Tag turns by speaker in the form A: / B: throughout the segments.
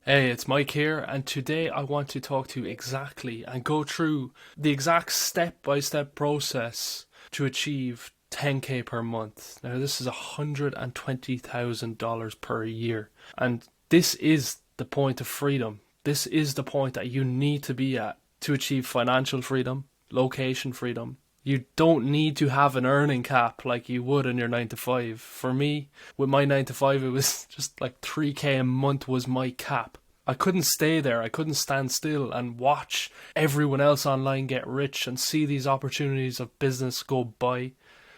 A: Hey, it's Mike here, and today I want to talk to you exactly and go through the exact step by step process to achieve 10k per month. Now, this is $120,000 per year, and this is the point of freedom. This is the point that you need to be at to achieve financial freedom, location freedom. You don't need to have an earning cap like you would in your 9 to 5. For me, with my 9 to 5, it was just like 3k a month was my cap. I couldn't stay there. I couldn't stand still and watch everyone else online get rich and see these opportunities of business go by.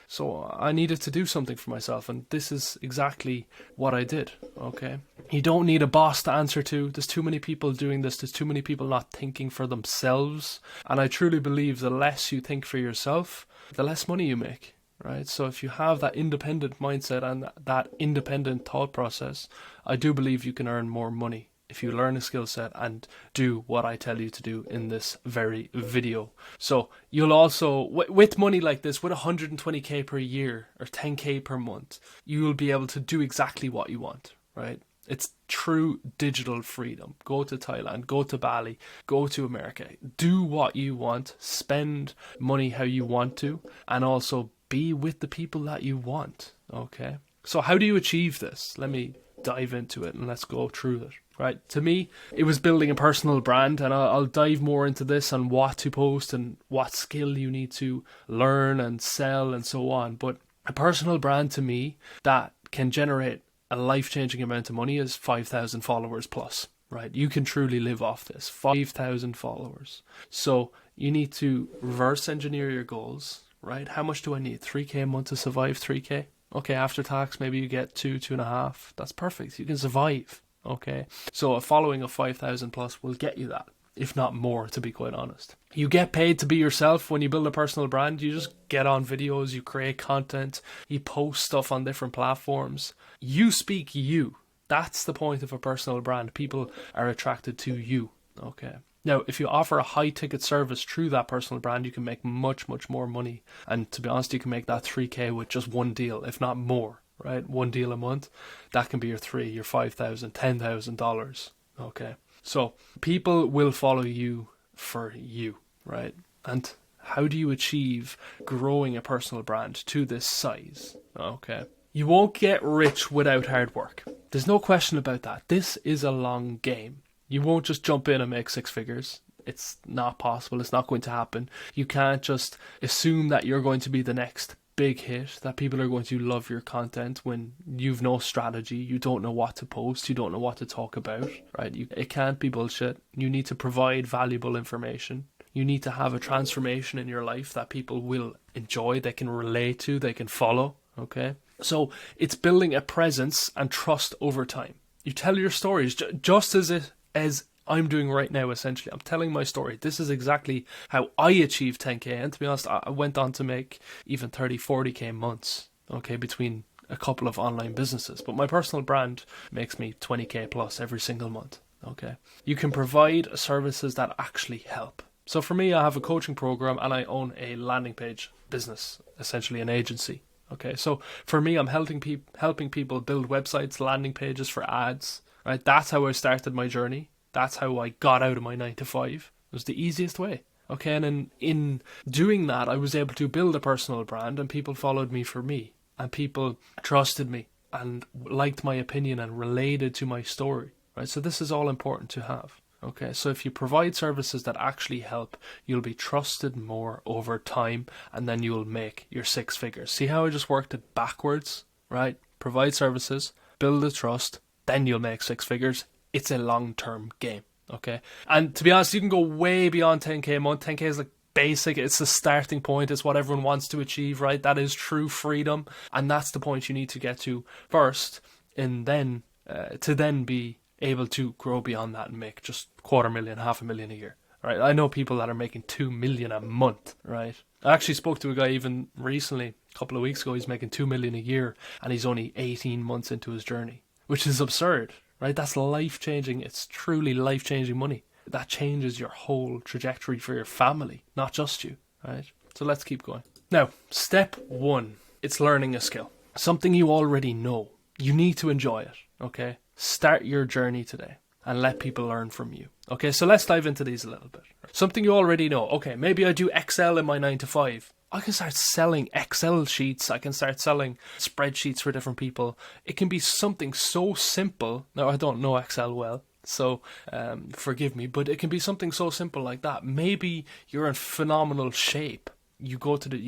A: So I needed to do something for myself, and this is exactly what I did. Okay. You don't need a boss to answer to. There's too many people doing this. There's too many people not thinking for themselves. And I truly believe the less you think for yourself, the less money you make. Right? So if you have that independent mindset and that independent thought process, I do believe you can earn more money if you learn a skill set and do what I tell you to do in this very video. So you'll also, with money like this, with 120k per year or 10k per month, you will be able to do exactly what you want, right? It's true digital freedom. Go to Thailand, go to Bali, go to America, do what you want, spend money how you want to, and also be with the people that you want, okay? So how do you achieve this? Let me dive into it and let's go through it. Right, to me, it was building a personal brand, and I'll dive more into this on what to post and what skill you need to learn and sell and so on. But a personal brand to me that can generate a life-changing amount of money is 5,000 followers plus. Right, you can truly live off this. 5,000 followers. So you need to reverse engineer your goals. Right, how much do I need? 3k a month to survive. 3k. Okay, after tax, maybe you get 2.5. That's perfect. You can survive. Okay, so a following of 5,000 plus will get you that, if not more, to be quite honest. You get paid to be yourself when you build a personal brand. You just get on videos, you create content, you post stuff on different platforms. You speak you. That's the point of a personal brand. People are attracted to you. Okay. Now, if you offer a high ticket service through that personal brand, you can make much, much more money. And to be honest, you can make that 3k with just one deal, if not more. Right, one deal a month, that can be your your $5,000, $10,000. Okay, so people will follow you for you, right? And how do you achieve growing a personal brand to this size? Okay, you won't get rich without hard work. There's no question about that. This is a long game. You won't just jump in and make six figures. It's not possible. It's not going to happen. You can't just assume that you're going to be the next big hit, that people are going to love your content when you've no strategy, you don't know what to post, you don't know what to talk about, right? It can't be bullshit. You need to provide valuable information. You need to have a transformation in your life that people will enjoy, they can relate to, they can follow, okay? So it's building a presence and trust over time. You tell your stories just as I'm doing right now. Essentially, I'm telling my story. This is exactly how I achieved 10k, and to be honest, I went on to make even 30, 40k months, okay, between a couple of online businesses. But my personal brand makes me 20k plus every single month. Okay, you can provide services that actually help. So for me, I have a coaching program and I own a landing page business, essentially an agency. Okay, so for me, I'm helping people build websites, landing pages for ads. Right, that's how I started my journey. That's how I got out of my 9 to 5. It was the easiest way. Okay, and in doing that, I was able to build a personal brand, and people followed me for me, and people trusted me and liked my opinion and related to my story. Right, so this is all important to have. Okay, so if you provide services that actually help, you'll be trusted more over time, and then you'll make your six figures. See how I just worked it backwards, right? Provide services, build the trust, then you'll make six figures. It's a long-term game, okay? And to be honest, you can go way beyond 10k a month. 10k is like basic. It's the starting point. It's what everyone wants to achieve, right? That is true freedom, and that's the point you need to get to first, and then to then be able to grow beyond that and make just 250,000, 500,000 a year, right? I know people that are making 2 million a month, right? I actually spoke to a guy even recently, a couple of weeks ago. He's making 2 million a year, and he's only 18 months into his journey, which is absurd. Right, that's life-changing. It's truly life-changing money. That changes your whole trajectory for your family, not just you, right? So let's keep going. Now, step one, it's learning a skill. Something you already know. You need to enjoy it, okay? Start your journey today. and let people learn from you. Okay, so let's dive into these a little bit. Something you already know. Okay, maybe I do Excel in my 9 to 5. I can start selling Excel sheets. I can start selling spreadsheets for different people. It can be something so simple. Now, I don't know Excel well, so forgive me, but it can be something so simple like that. Maybe you're in phenomenal shape. You've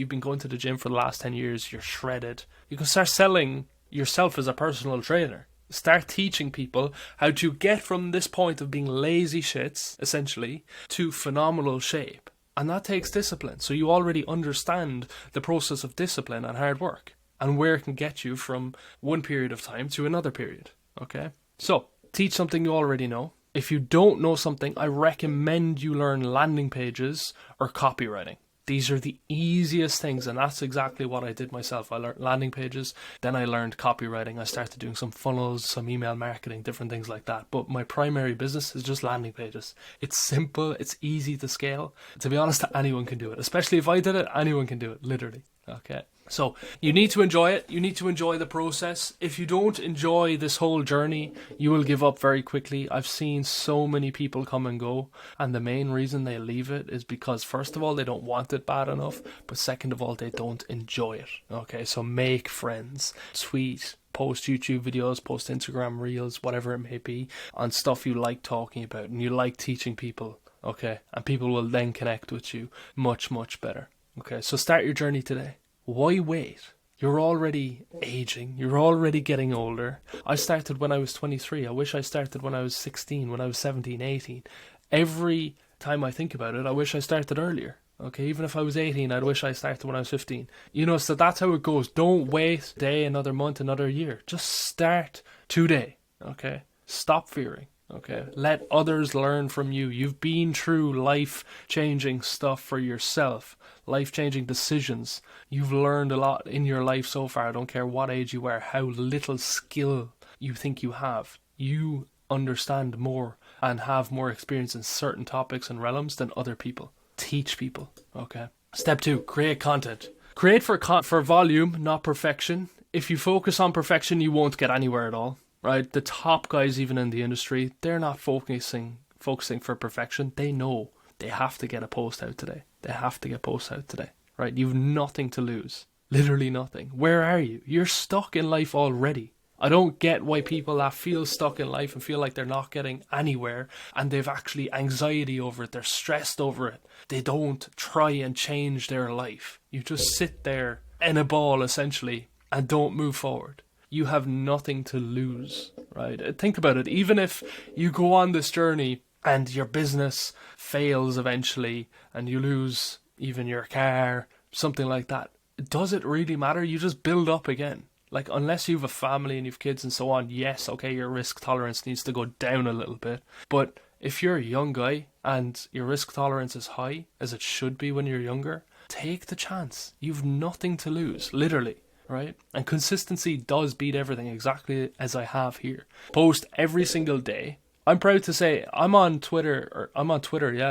A: been going to the gym for the last 10 years. You're shredded. You can start selling yourself as a personal trainer. Start teaching people how to get from this point of being lazy shits, essentially, to phenomenal shape. And that takes discipline. So you already understand the process of discipline and hard work and where it can get you from one period of time to another period. Okay? So, teach something you already know. If you don't know something, I recommend you learn landing pages or copywriting. These are the easiest things, and that's exactly what I did myself. I learned landing pages, then I learned copywriting. I started doing some funnels, some email marketing, different things like that. But my primary business is just landing pages. It's simple, it's easy to scale. To be honest, anyone can do it. Especially if I did it, anyone can do it, literally. Okay. So you need to enjoy it. You need to enjoy the process. If you don't enjoy this whole journey, you will give up very quickly. I've seen so many people come and go, and the main reason they leave it is because, first of all, they don't want it bad enough, but second of all, they don't enjoy it. Okay, so make friends, tweet, post YouTube videos, post Instagram reels, whatever it may be, on stuff you like talking about and you like teaching people. Okay, and people will then connect with you much, much better. Okay, so start your journey today. Why wait? You're already aging. You're already getting older. I started when I was 23. I wish I started when I was 16, when I was 17, 18. Every time I think about it, I wish I started earlier. Okay, even if I was 18, I'd wish I started when I was 15. You know, so that's how it goes. Don't wait a day, another month, another year. Just start today. Okay, stop fearing. Okay, let others learn from you. You've been through life-changing stuff for yourself, life-changing decisions. You've learned a lot in your life so far. I don't care what age you are, how little skill you think you have. You understand more and have more experience in certain topics and realms than other people. Teach people. Okay. Step 2, create content. Create for volume, not perfection. If you focus on perfection, you won't get anywhere at all. Right, the top guys even in the industry, they're not focusing for perfection. They know they have to get a post out today. They have to get posts out today. Right, you've nothing to lose. Literally nothing. Where are you? You're stuck in life already. I don't get why people that feel stuck in life and feel like they're not getting anywhere and they've actually anxiety over it, they're stressed over it. They don't try and change their life. You just sit there in a ball essentially and don't move forward. You have nothing to lose, right? Think about it. Even if you go on this journey and your business fails eventually and you lose even your car, something like that, does it really matter? You just build up again. Like, unless you have a family and you have kids and so on, yes, okay, your risk tolerance needs to go down a little bit. But if you're a young guy and your risk tolerance is high, as it should be when you're younger, take the chance. You've nothing to lose, literally. Right? And consistency does beat everything, exactly as I have here. Post every single day. I'm proud to say I'm on Twitter,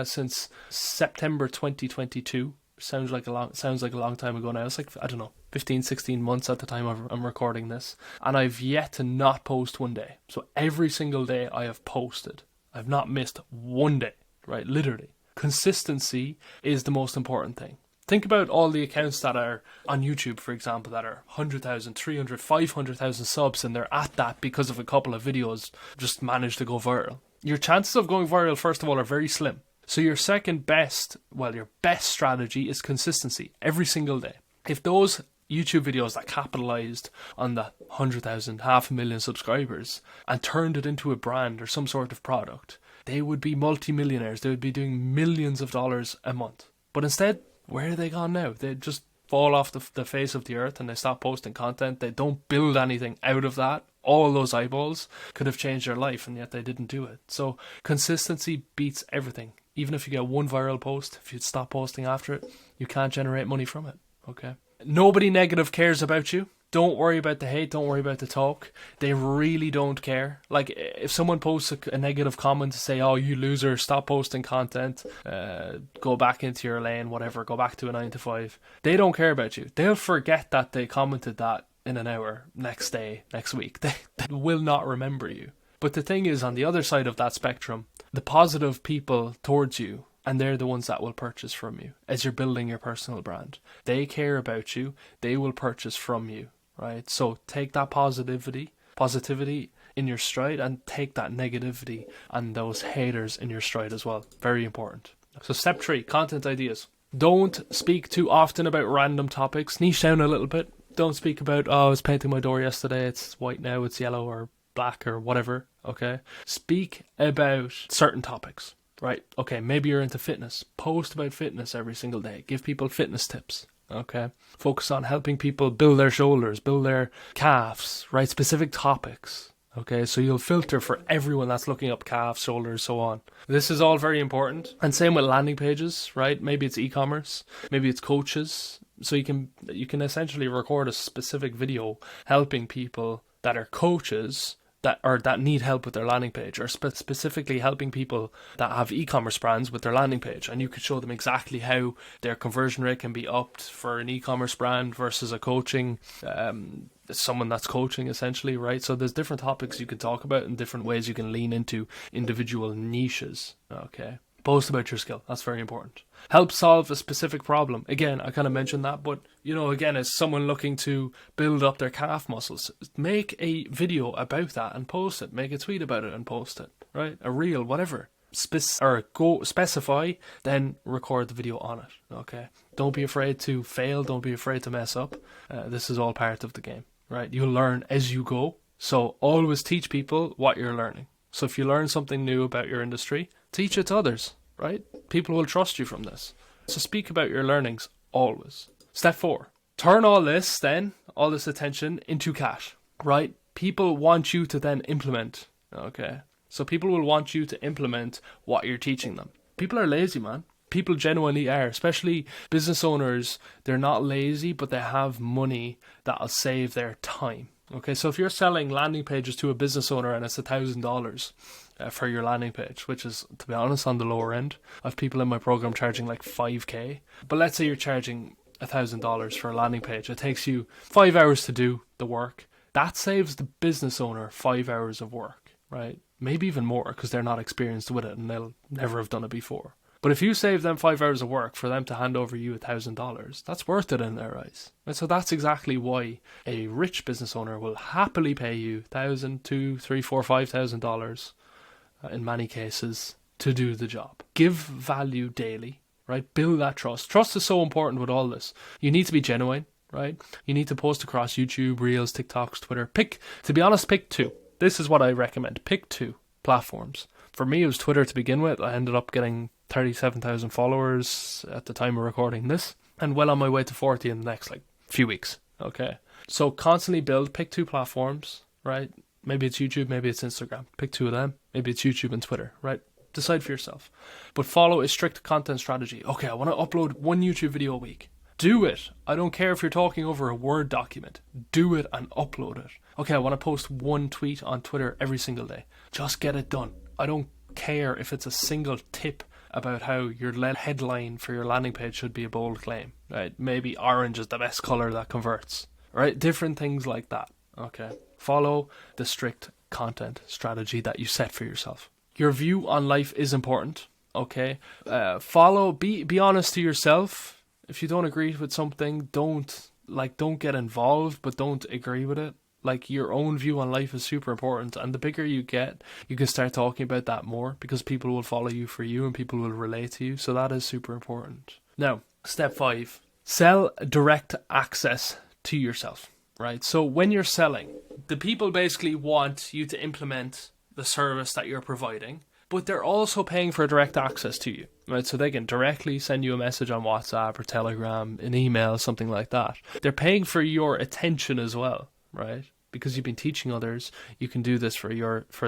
A: since September 2022. Sounds like a long time ago now. It's like, I don't know, 15, 16 months at the time I'm recording this. And I've yet to not post one day. So every single day I have posted. I've not missed one day, right? Literally. Consistency is the most important thing. Think about all the accounts that are on YouTube, for example, that are 100,000, 300, 500,000 subs, and they're at that because of a couple of videos just managed to go viral. Your chances of going viral, first of all, are very slim. So your your best strategy is consistency every single day. If those YouTube videos that capitalized on the 100,000, 500,000 subscribers and turned it into a brand or some sort of product, they would be multi-millionaires. They would be doing millions of dollars a month. But instead, where are they gone now? They just fall off the face of the earth and they stop posting content. They don't build anything out of that. All those eyeballs could have changed their life, and yet they didn't do it. So consistency beats everything. Even if you get one viral post, if you stop posting after it, you can't generate money from it. Okay? Nobody negative cares about you. Don't worry about the hate. Don't worry about the talk. They really don't care. Like, if someone posts a negative comment to say, oh, you loser, stop posting content, go back into your lane, whatever, go back to a 9 to 5. They don't care about you. They'll forget that they commented that in an hour, next day, next week. They will not remember you. But the thing is, on the other side of that spectrum, the positive people towards you, and they're the ones that will purchase from you as you're building your personal brand. They care about you. They will purchase from you, right? So take that positivity in your stride, and take that negativity and those haters in your stride as well. Very important. So step 3, content ideas. Don't speak too often about random topics. Niche down a little bit. Don't speak about, I was painting my door yesterday, it's white now, it's yellow or black or whatever, okay? Speak about certain topics, right? Okay, maybe you're into fitness. Post about fitness every single day. Give people fitness tips, okay? Focus on helping people build their shoulders, build their calves, right? Specific topics. Okay, so you'll filter for everyone that's looking up calves, shoulders, so on. This is all very important. And same with landing pages, right? Maybe it's e-commerce, maybe it's coaches. So you can essentially record a specific video helping people that are coaches that need help with their landing page, or specifically helping people that have e-commerce brands with their landing page, and you could show them exactly how their conversion rate can be upped for an e-commerce brand versus a coaching someone that's coaching, essentially, right? So there's different topics you can talk about and different ways you can lean into individual niches. Okay, post about your skill. That's very important. Help solve a specific problem. Again, I kind of mentioned that, but again, as someone looking to build up their calf muscles, make a video about that and post it. Make a tweet about it and post it, right? A reel, whatever. Specify, then record the video on it. Okay, don't be afraid to fail. Don't be afraid to mess up. This is all part of the game, right? You'll learn as you go. So always teach people what you're learning. So if you learn something new about your industry, teach it to others, right? People will trust you from this. So speak about your learnings always. Step 4, turn all this attention into cash, right? People want you to then implement, okay? So people will want you to implement what you're teaching them. People are lazy, man. People genuinely are, especially business owners. They're not lazy, but they have money that'll save their time. Okay, so if you're selling landing pages to a business owner and it's $1,000 for your landing page, which is, to be honest, on the lower end. I have people in my program charging like $5,000. But let's say you're charging $1,000 for a landing page. It takes you 5 hours to do the work. That saves the business owner 5 hours of work, right? Maybe even more, because they're not experienced with it and they'll never have done it before. But if you save them 5 hours of work for them to hand over you $1,000, that's worth it in their eyes. And so that's exactly why a rich business owner will happily pay you $1,000, $2,000, $3,000, $4,000, $5,000 in many cases to do the job. Give value daily, right? Build that trust. Trust is so important with all this. You need to be genuine, right? You need to post across YouTube, Reels, TikToks, Twitter. Pick 2. This is what I recommend. Pick 2 platforms. For me, it was Twitter to begin with. I ended up getting 37,000 followers at the time of recording this, and well on my way to 40 in the next few weeks. Okay, so constantly pick 2 platforms, right? Maybe it's YouTube, maybe it's Instagram. Pick 2 of them. Maybe it's YouTube and Twitter, right? Decide for yourself, but follow a strict content strategy. Okay, I want to upload 1 YouTube video a week. Do it. I don't care if you're talking over a Word document. Do it and upload it. Okay, I want to post 1 tweet on Twitter every single day. Just get it done. I don't care if it's a single tip about how your headline for your landing page should be a bold claim, right? Maybe orange is the best color that converts, right? Different things like that, okay? Follow the strict content strategy that you set for yourself. Your view on life is important, okay? Be honest to yourself. If you don't agree with something, don't get involved, but don't agree with it. Your own view on life is super important, and the bigger you get, you can start talking about that more, because people will follow you for you and people will relate to you. So that is super important. Now, step 5, sell direct access to yourself, right? So when you're selling, the people basically want you to implement the service that you're providing, but they're also paying for direct access to you, right? So they can directly send you a message on WhatsApp or Telegram, an email, something like that. They're paying for your attention as well, right? Because you've been teaching others, you can do this for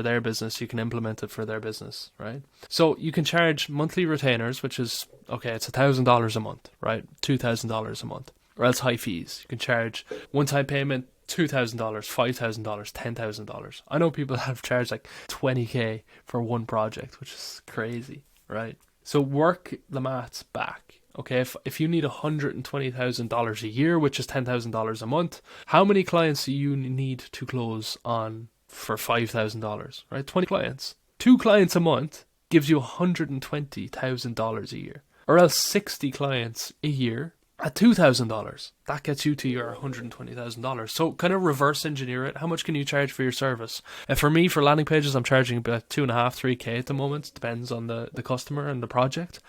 A: their business, you can implement it for their business, right? So you can charge monthly retainers, which is, okay, it's $1,000 a month, right? $2,000 a month, or else high fees. You can charge one-time payment, $2,000, $5,000, $10,000. I know people that have charged $20,000 for one project, which is crazy, right? So work the maths back. Okay, if you need $120,000 a year, which is $10,000 a month, how many clients do you need to close on for $5,000, right? 20 clients. 2 clients a month gives you $120,000 a year. Or else 60 clients a year at $2,000. That gets you to your $120,000. So kind of reverse engineer it. How much can you charge for your service? And for me, for landing pages, I'm charging about 2.5, $3K at the moment. Depends on the customer and the project.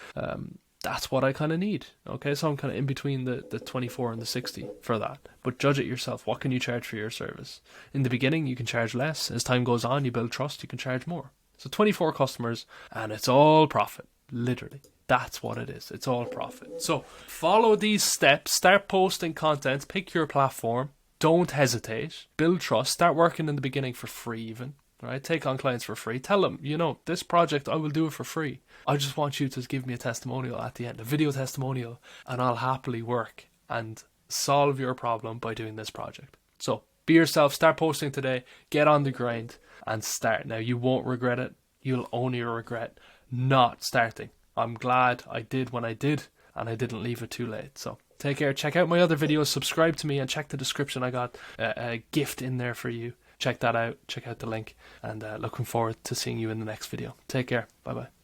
A: That's what I kind of need. Okay, so I'm kind of in between the 24 and the 60 for that. But judge it yourself. What can you charge for your service? In the beginning, you can charge less. As time goes on, you build trust, you can charge more. So 24 customers, and it's all profit. Literally. That's what it is. It's all profit. So follow these steps. Start posting content. Pick your platform. Don't hesitate. Build trust. Start working in the beginning for free even. Right? Take on clients for free. Tell them, this project, I will do it for free. I just want you to give me a testimonial at the end, a video testimonial, and I'll happily work and solve your problem by doing this project. So be yourself. Start posting today. Get on the grind and start. Now, you won't regret it. You'll only regret not starting. I'm glad I did when I did, and I didn't leave it too late. So take care. Check out my other videos. Subscribe to me and check the description. I got a gift in there for you. Check that out. Check out the link, and looking forward to seeing you in the next video. Take care. Bye bye.